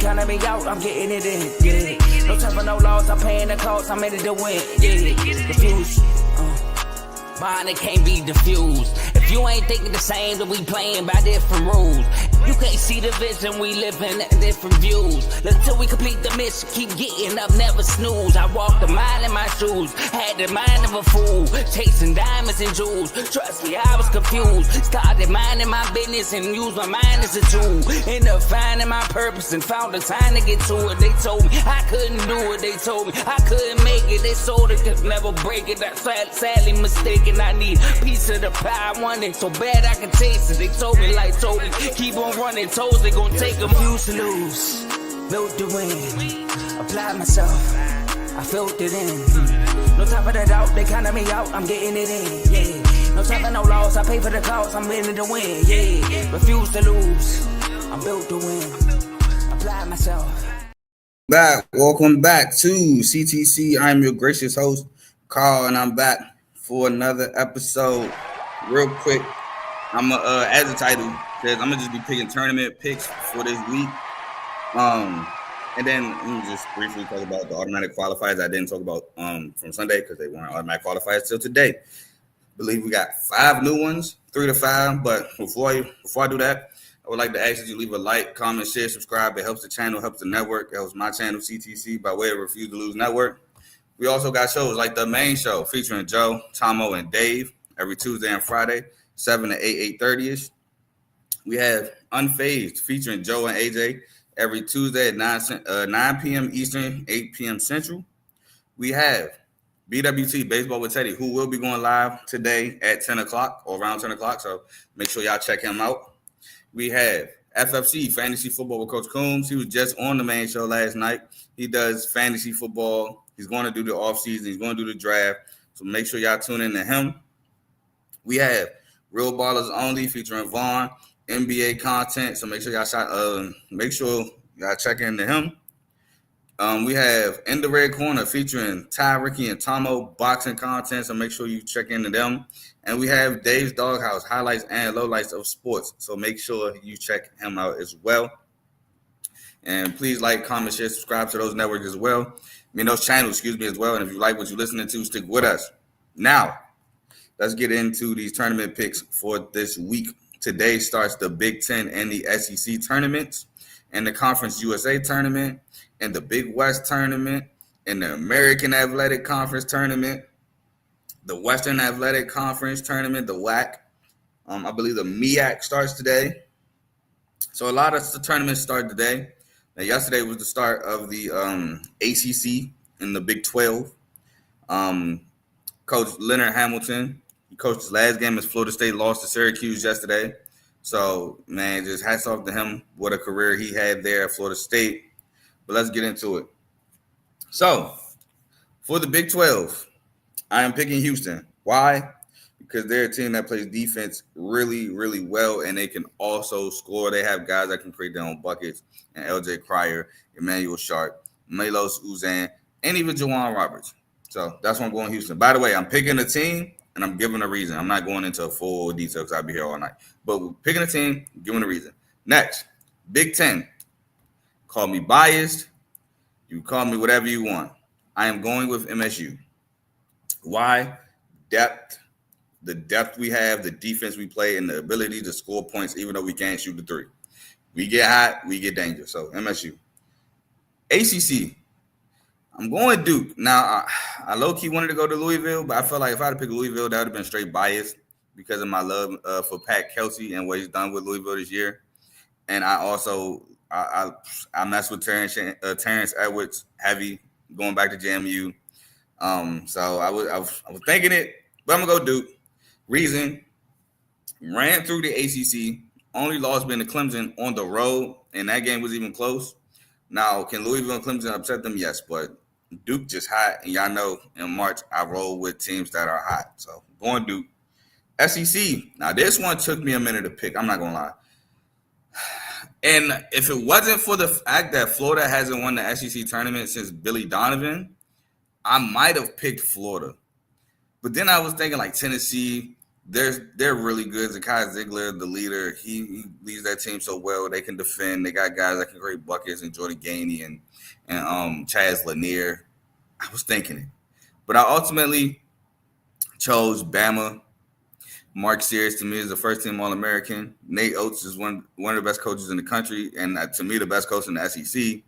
counting me out, I'm getting it in, yeah. No time for no loss, I'm paying the cost, I'm in it to win, yeah. Diffuse, mine, it can't be diffused. If you ain't thinking the same, then we playing by different rules. You can't see the vision, we living at different views. Until we complete the mission, keep getting up, never snooze. I walked a mile in my shoes, had the mind of a fool, chasing diamonds and jewels. Trust me, I was confused. Started minding my business and used my mind as a tool. Ended up finding my purpose and found the time to get to it. They told me I couldn't do it, they told me I couldn't make it. They sold it, could never break it. That's sadly mistaken. I need a piece of the pie, I want it so bad I can taste it. They told me like told me, keep on running toes, they gon' take them. Used to lose, built to win, applied myself, I felt it in. No time for the doubt, they counted me out, I'm getting it in, yeah. No time for no loss, I pay for the cost, I'm in it to win, yeah. Refuse to lose, I'm built to win, applied myself. Welcome back to CTC. I'm your gracious host, Carl, and I'm back for another episode. Real quick, as the title says, I'm gonna just be picking tournament picks for this week. And then let me just briefly talk about the automatic qualifiers I didn't talk about from Sunday because they weren't automatic qualifiers till today. I believe we got 5 new ones, 3 to 5. But before I do that, I would like to ask you to leave a like, comment, share, subscribe. It helps the channel, helps the network, it helps my channel, CTC, by way of Refuse to Lose Network. We also got shows like the main show featuring Joe, Tomo, and Dave every Tuesday and Friday, 7 to 8:30ish. We have Unfazed featuring Joe and AJ every Tuesday at 9 p.m. Eastern, 8 p.m. Central. We have BWT, Baseball with Teddy, who will be going live today at 10 o'clock or around 10 o'clock, so make sure y'all check him out. We have FFC, Fantasy Football with Coach Coombs. He was just on the main show last night. He does fantasy football. He's going to do the offseason. He's going to do the draft, so make sure y'all tune in to him. We have Real Ballers Only featuring Vaughn, NBA content, so make sure y'all check into him. We have In the Red Corner featuring Ty, Ricky, and Tomo, boxing content, so make sure you check into them. And we have Dave's Doghouse, highlights and lowlights of sports, so make sure you check him out as well. And please like, comment, share, subscribe to those networks as well. Those channels, as well. And if you like what you're listening to, stick with us. Now, let's get into these tournament picks for this week. Today starts the Big Ten and the SEC tournaments, and the Conference USA tournament, and the Big West tournament, and the American Athletic Conference tournament, the Western Athletic Conference tournament, the WAC. I believe the MEAC starts today. So a lot of the tournaments start today. Now, yesterday was the start of the ACC in the Big 12. Coach Leonard Hamilton, he coached his last game as Florida State lost to Syracuse yesterday. So, man, just hats off to him. What a career he had there at Florida State. But let's get into it. So, for the Big 12, I am picking Houston. Why? Because they're a team that plays defense really, really well, and they can also score. They have guys that can create their own buckets, and LJ Cryer, Emmanuel Sharp, Melos Uzan, and even Juwan Roberts. So that's why I'm going Houston. By the way, I'm picking a team, and I'm giving a reason. I'm not going into a full detail because I'll be here all night. But we're picking a team, giving a reason. Next, Big Ten. Call me biased. You call me whatever you want. I am going with MSU. Why? Depth. The depth we have, the defense we play, and the ability to score points even though we can't shoot the three. We get hot, we get dangerous. So, MSU. ACC. I'm going Duke. Now, I low-key wanted to go to Louisville, but I felt like if I had to pick Louisville, that would have been straight biased because of my love for Pat Kelsey and what he's done with Louisville this year. And I also I mess with Terrence Edwards heavy going back to JMU. So I was thinking it, but I'm going to go Duke. Reason, ran through the ACC, only lost been to Clemson on the road, and that game was even close. Now, can Louisville and Clemson upset them? Yes, but Duke just hot, and y'all know in March I roll with teams that are hot. So, going Duke. SEC. Now, this one took me a minute to pick. I'm not going to lie. And if it wasn't for the fact that Florida hasn't won the SEC tournament since Billy Donovan, I might have picked Florida. But then I was thinking like Tennessee, they're really good. Zakai Ziegler, the leader, he leads that team so well. They can defend. They got guys that can create buckets, and Jordan Gainey and Chaz Lanier. I was thinking it, but I ultimately chose Bama. Mark Sears to me is the first team All-American. Nate Oates is one of the best coaches in the country, and to me, the best coach in the SEC.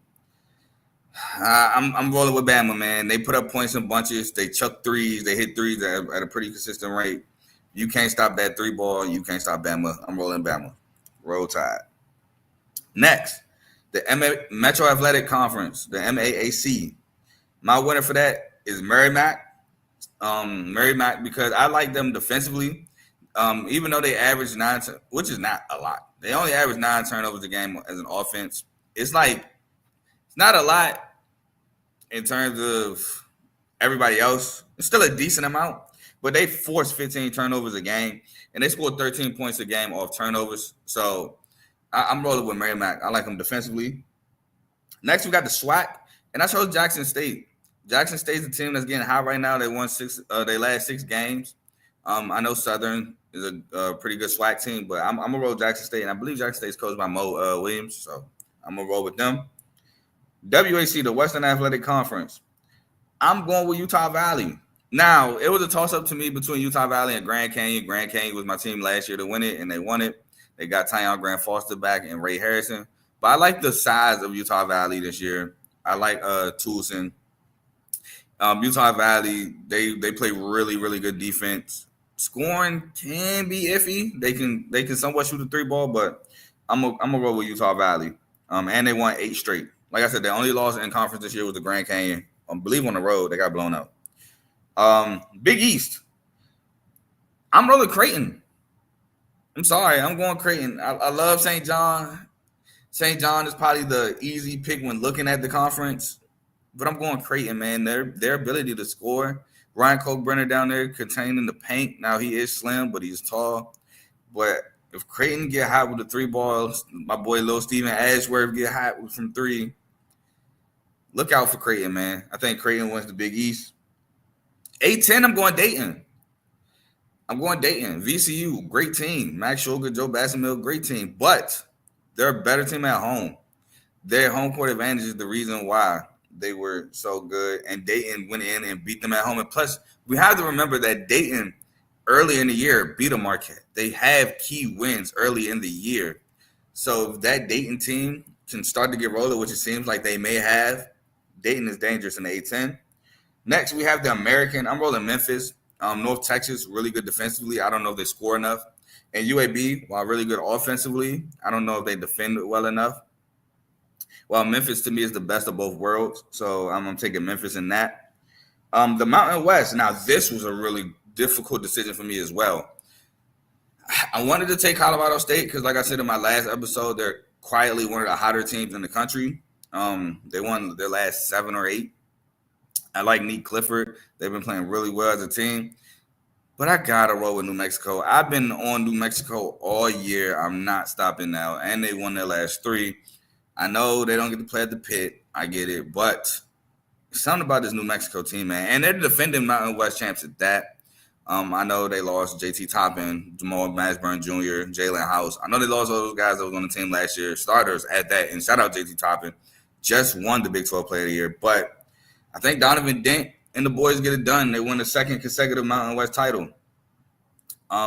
I'm rolling with Bama, man. They put up points in bunches. They chuck threes. They hit threes at a pretty consistent rate. You can't stop that three ball. You can't stop Bama. I'm rolling Bama. Roll Tide. Next, the Metro Athletic Conference, the MAAC. My winner for that is Merrimack. Merrimack, because I like them defensively. Even though they average 9, which is not a lot. They only average 9 turnovers a game as an offense. It's not a lot in terms of everybody else. It's still a decent amount, but they force 15 turnovers a game, and they scored 13 points a game off turnovers. So I'm rolling with Merrimack. I like them defensively. Next, we got the SWAC, and I chose Jackson State. Jackson State's a team that's getting hot right now. They won their last 6 games. I know Southern is a pretty good SWAC team, but I'm going to roll Jackson State, and I believe Jackson State's coached by Mo Williams, so I'm going to roll with them. WAC, the Western Athletic Conference. I'm going with Utah Valley. Now, it was a toss-up to me between Utah Valley and Grand Canyon. Grand Canyon was my team last year to win it, and they won it. They got Tyon Grant Foster back and Ray Harrison. But I like the size of Utah Valley this year. I like Toulson. Utah Valley, they play really, really good defense. Scoring can be iffy. They can somewhat shoot the 3 ball, but I'm gonna roll with Utah Valley. And they won 8 straight. Like I said, the only loss in conference this year was the Grand Canyon. I believe on the road they got blown out. Big East. I'm rolling Creighton. I'm sorry, I'm going Creighton. I love St. John. St. John is probably the easy pick when looking at the conference, but I'm going Creighton, man. Their ability to score. Ryan Koch-Brenner down there containing the paint. Now he is slim, but he's tall. But if Creighton get hot with the 3 balls, my boy Lil Steven Ashworth get hot from 3. Look out for Creighton, man. I think Creighton wins the Big East. 8-10, I'm going Dayton. VCU, great team. Max Shulga, Joe Bassamil, great team. But they're a better team at home. Their home court advantage is the reason why they were so good. And Dayton went in and beat them at home. And plus, we have to remember that Dayton early in the year beat a Marquette. They have key wins early in the year. So if that Dayton team can start to get rolling, which it seems like they may have, Dayton is dangerous in the A-10. Next, we have the American. I'm rolling Memphis. North Texas, really good defensively. I don't know if they score enough. And UAB, while really good offensively, I don't know if they defend well enough. Well, Memphis to me is the best of both worlds. So I'm taking Memphis in that. The Mountain West. Now, this was a really difficult decision for me as well. I wanted to take Colorado State because, like I said in my last episode, they're quietly one of the hotter teams in the country. They won their last 7 or 8. I like Nick Clifford. They've been playing really well as a team. But I got to roll with New Mexico. I've been on New Mexico all year. I'm not stopping now. And they won their last 3. I know they don't get to play at the pit. I get it. But something about this New Mexico team, man. And they're defending Mountain West champs at that. I know they lost JT Toppin, Jamal Mashburn Jr., Jalen House. I know they lost all those guys that was on the team last year, starters at that. And shout out JT Toppin. Just won the Big 12 Player of the Year. But I think Donovan Dent and the boys get it done. They won the 2nd consecutive Mountain West title.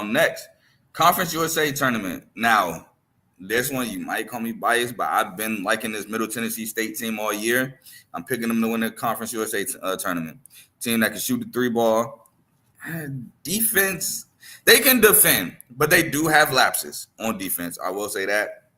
Next, Conference USA tournament. Now, this one you might call me biased, but I've been liking this Middle Tennessee State team all year. I'm picking them to win the Conference USA tournament. Team that can shoot the 3 ball. Defense, they can defend, but they do have lapses on defense. I will say that.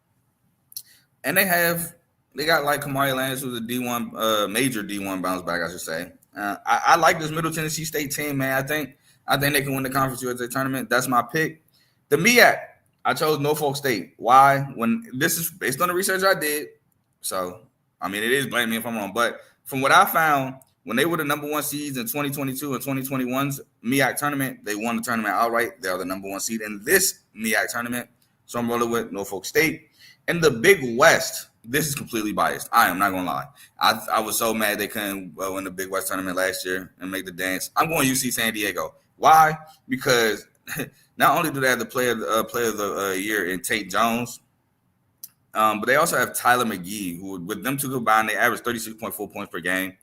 And they got like Kamari Landis, who's a D1, major D1 bounce back, I should say. I like this Middle Tennessee State team, man. I think they can win the Conference USA tournament. That's my pick. The MEAC, I chose Norfolk State. Why? When this is based on the research I did. So, I mean, it is, blame me if I'm wrong. But from what I found, when they were the number 1 seeds in 2022 and 2021's MEAC tournament, they won the tournament outright. They are the number 1 seed in this MEAC tournament. So I'm rolling with Norfolk State. And the Big West, this is completely biased. I am not going to lie. I was so mad they couldn't win the Big West tournament last year and make the dance. I'm going UC San Diego. Why? Because Not only do they have the player of the year in Tate Jones, but they also have Tyler McGee, who with them two combined, they average 36.4 points per game.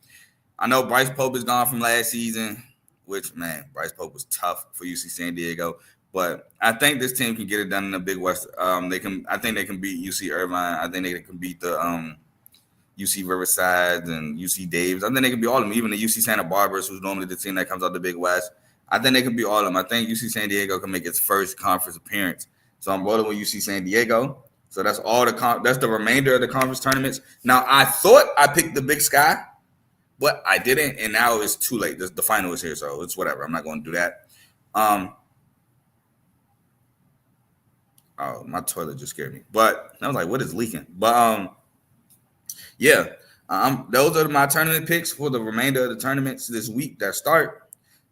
I know Bryce Pope is gone from last season, which, man, Bryce Pope was tough for UC San Diego. But I think this team can get it done in the Big West. I think they can beat UC Irvine. I think they can beat the UC Riverside and UC Davis. I think they can beat all of them, even the UC Santa Barbara, who's normally the team that comes out the Big West. I think they can beat all of them. I think UC San Diego can make its first conference appearance. So I'm rolling with UC San Diego. So that's all that's the remainder of the conference tournaments. Now, I thought I picked the Big Sky, but I didn't, and now it's too late. The final is here, so it's whatever. I'm not going to do that. Oh, my toilet just scared me. But I was like, what is leaking? But those are my tournament picks for the remainder of the tournaments this week that start.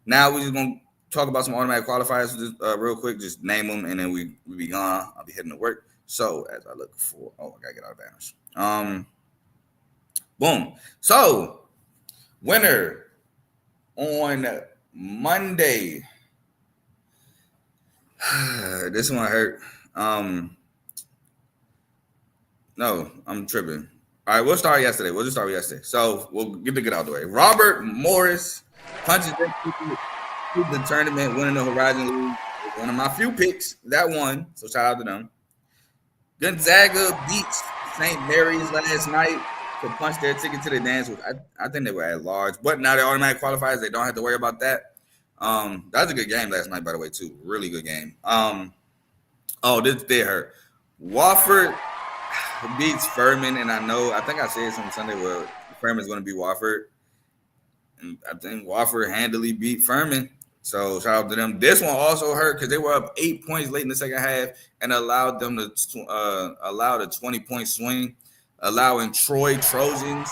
Now we're just going to talk about some automatic qualifiers real quick. Just name them, and then we be gone. I'll be heading to work. So as I look for, I got to get out of banners. Boom. So winner on Monday. This one hurt. No, I'm tripping. All right, we'll start yesterday. So we'll get the good out of the way. Robert Morris punches the tournament, winning the Horizon League. One of my few picks that won. So shout out to them. Gonzaga beats St. Mary's last night to punch their ticket to the dance. I think they were at large, but now they're automatic qualifiers. They don't have to worry about that. That was a good game last night, by the way, too. Really good game. This did hurt. Wofford beats Furman, and I think I said something Sunday where Furman's going to beat Wofford. And I think Wofford handily beat Furman. So shout out to them. This one also hurt because they were up 8 points late in the second half and allowed them to allow the 20-point swing, allowing Troy Trojans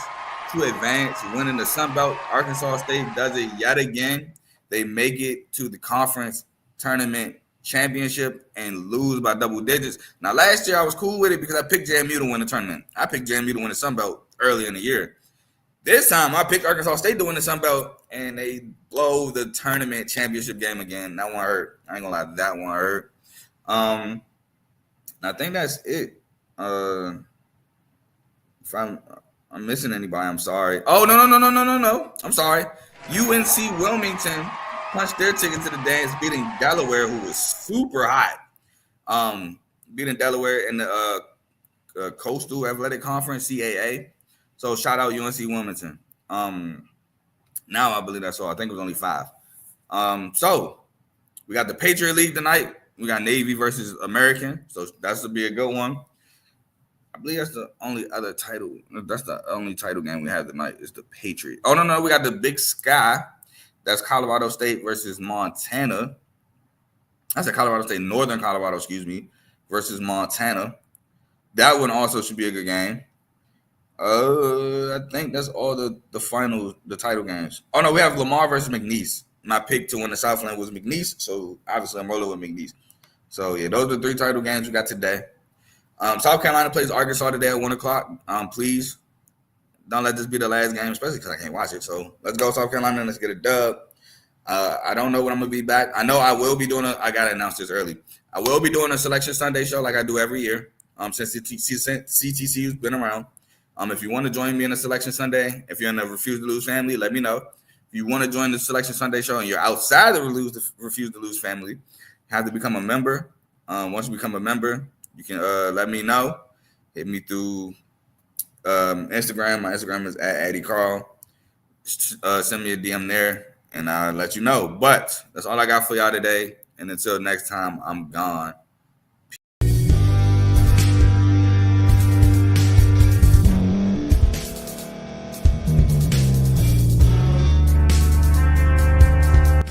to advance, winning the Sun Belt. Arkansas State does it yet again. They make it to the conference tournament championship and lose by double digits. Now, last year I was cool with it because I picked JMU to win the tournament. I picked JMU to win the Sun Belt early in the year. This time I picked Arkansas State to win the Sun Belt, and they blow the tournament championship game again. That one hurt. I ain't gonna lie, that one hurt. I think that's it. If I'm missing anybody, I'm sorry. Oh, no. I'm sorry. UNC Wilmington punched their ticket to the dance, beating Delaware, who was super hot. Beating Delaware in the Coastal Athletic Conference, CAA. So shout out UNC Wilmington. Now I believe that's all. I think it was only 5. So we got the Patriot League tonight. We got Navy versus American. So that's to be a good one. I believe that's the only other title. That's the only title game we have tonight is the Patriot. Oh, no. We got the Big Sky. That's Colorado State versus Montana. I said Colorado State, Northern Colorado, versus Montana. That one also should be a good game. I think that's all the title games. Oh, no, we have Lamar versus McNeese. My pick to win the Southland was McNeese, so obviously I'm rolling with McNeese. So, yeah, those are the 3 title games we got today. South Carolina plays Arkansas today at 1 o'clock. Please don't let this be the last game, especially because I can't watch it. So let's go South Carolina and let's get a dub. I don't know when I'm going to be back. I know I will be doing I got to announce this early. I will be doing a Selection Sunday show like I do every year since CTC has been around. If you want to join me in a Selection Sunday, if you're in the Refuse to Lose family, let me know. If you want to join the Selection Sunday show and you're outside the Refuse to Lose family, you have to become a member. Once you become a member, you can let me know. Hit me through Instagram. My Instagram is @AddieCarl. Send me a DM there, and I'll let you know. But that's all I got for y'all today. And until next time, I'm gone.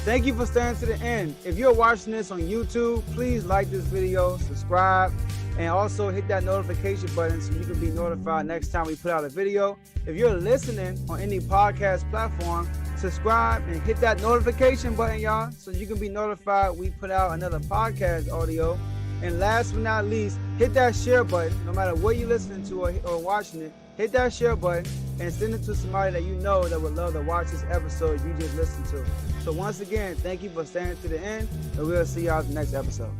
Thank you for staying to the end. If you're watching this on YouTube, please like this video, subscribe, and also hit that notification button so you can be notified next time we put out a video. If you're listening on any podcast platform, subscribe and hit that notification button, y'all, so you can be notified we put out another podcast audio. And last but not least, hit that share button. No matter what you're listening to or watching it, hit that share button and send it to somebody that you know that would love to watch this episode you just listened to. So once again, thank you for staying to the end, and we'll see y'all in the next episode.